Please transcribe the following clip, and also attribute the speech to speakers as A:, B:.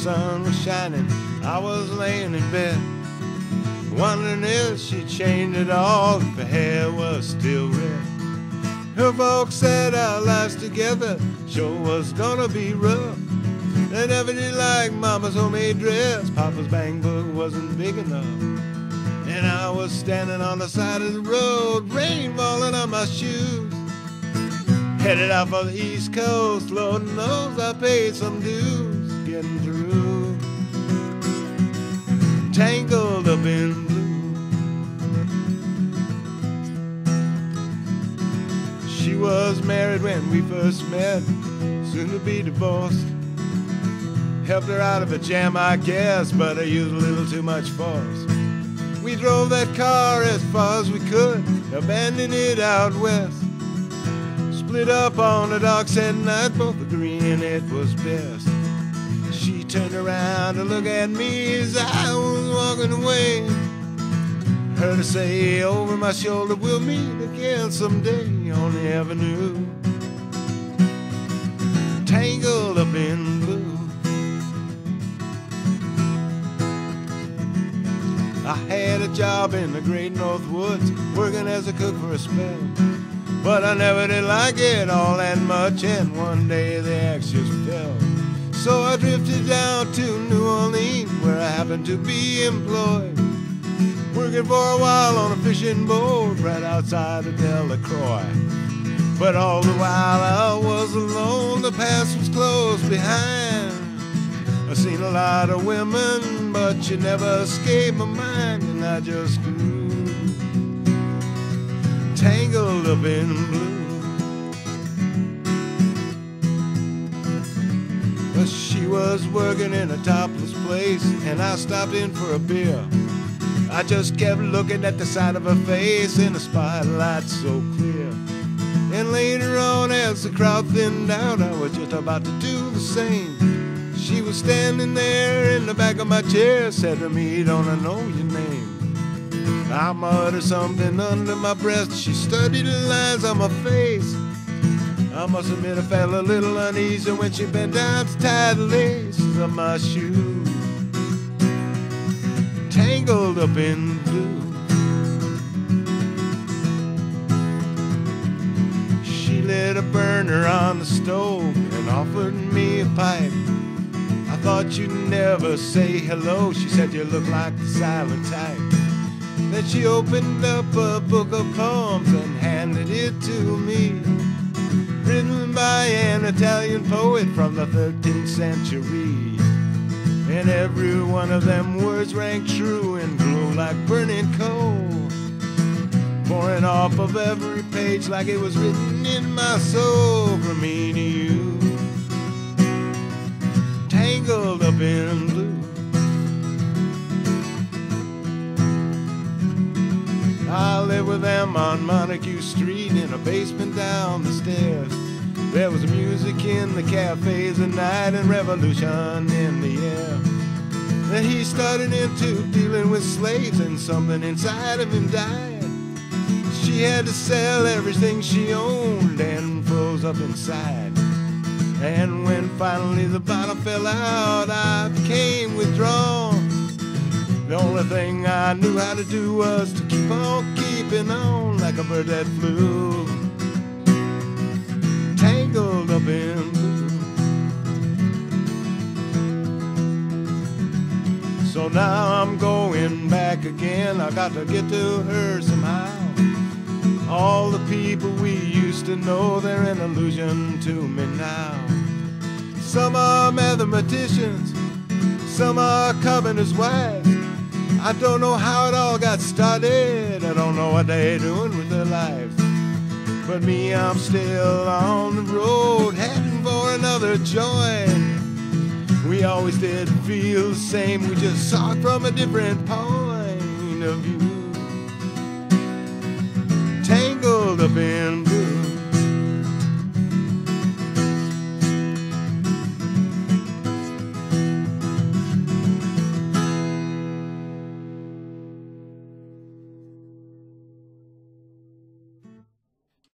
A: sun was shining, I was laying in bed, wondering if she'd change it all, if her hair was still red. Her folks said our lives together sure was gonna be rough. They never did like Mama's homemade dress, Papa's bank book wasn't big enough. And I was standing on the side of the road, rain falling on my shoes, headed out for the East Coast. Lord knows I paid some dues getting through. Tangled up in blue. She was married when we first met, soon to be divorced. Helped her out of a jam, I guess, but I used a little too much force. We drove that car as far as we could, abandoned it out west. Split up on the docks at night, both agreeing it was best. She turned around to look at me as I was walking away. Heard her say over my shoulder, we'll meet again someday on the avenue. Tangled up in blue. I had a job in the great North Woods, working as a cook for a spell. But I never did like it all that much, and one day the axe just fell. So I drifted down to New Orleans, where I happened to be employed, working for a while on a fishing boat right outside of Delacroix. But all the while I was alone, the past was close behind. I've seen a lot of women, but you never escaped my mind, and I just grew tangled up in blue. But she was working in a topless place, and I stopped in for a beer. I just kept looking at the side of her face in the spotlight so clear. And later on, as the crowd thinned out, I was just about to do the same. She was standing there in the back of my chair, said to me, don't I know your name? I muttered something under my breath. She studied the lines on my face. I must admit I felt a little uneasy when she bent down to tie the laces of my shoes. Tangled up in blue. She lit a burner on the stove and offered me a pipe. I thought you'd never say hello, she said you look like the silent type. Then she opened up a book of poems and handed it to me, written by an Italian poet from the 13th century. And every one of them words rang true and glowed like burning coal, pouring off of every page like it was written in my soul, from me to you. Tangled up in blue. I lived with them on Montague Street in a basement down the stairs. There was music in the cafes at night and revolution in the air. Then he started into dealing with slaves and something inside of him died. She had to sell everything she owned and froze up inside. And when finally the bottom fell out, I became withdrawn. The only thing I knew how to do was to keep on keeping on like a bird that flew. Tangled up in blue. So now I'm going back again. I got to get to her somehow. All the people we used to know, they're an illusion to me now. Some are mathematicians, some are carpenters' wives. I don't know how it all got started, I don't know what they're doing with their lives. But me, I'm still on the road, heading for another joint. We always did feel the same, we just saw it from a different point of view. Tangled up in blue.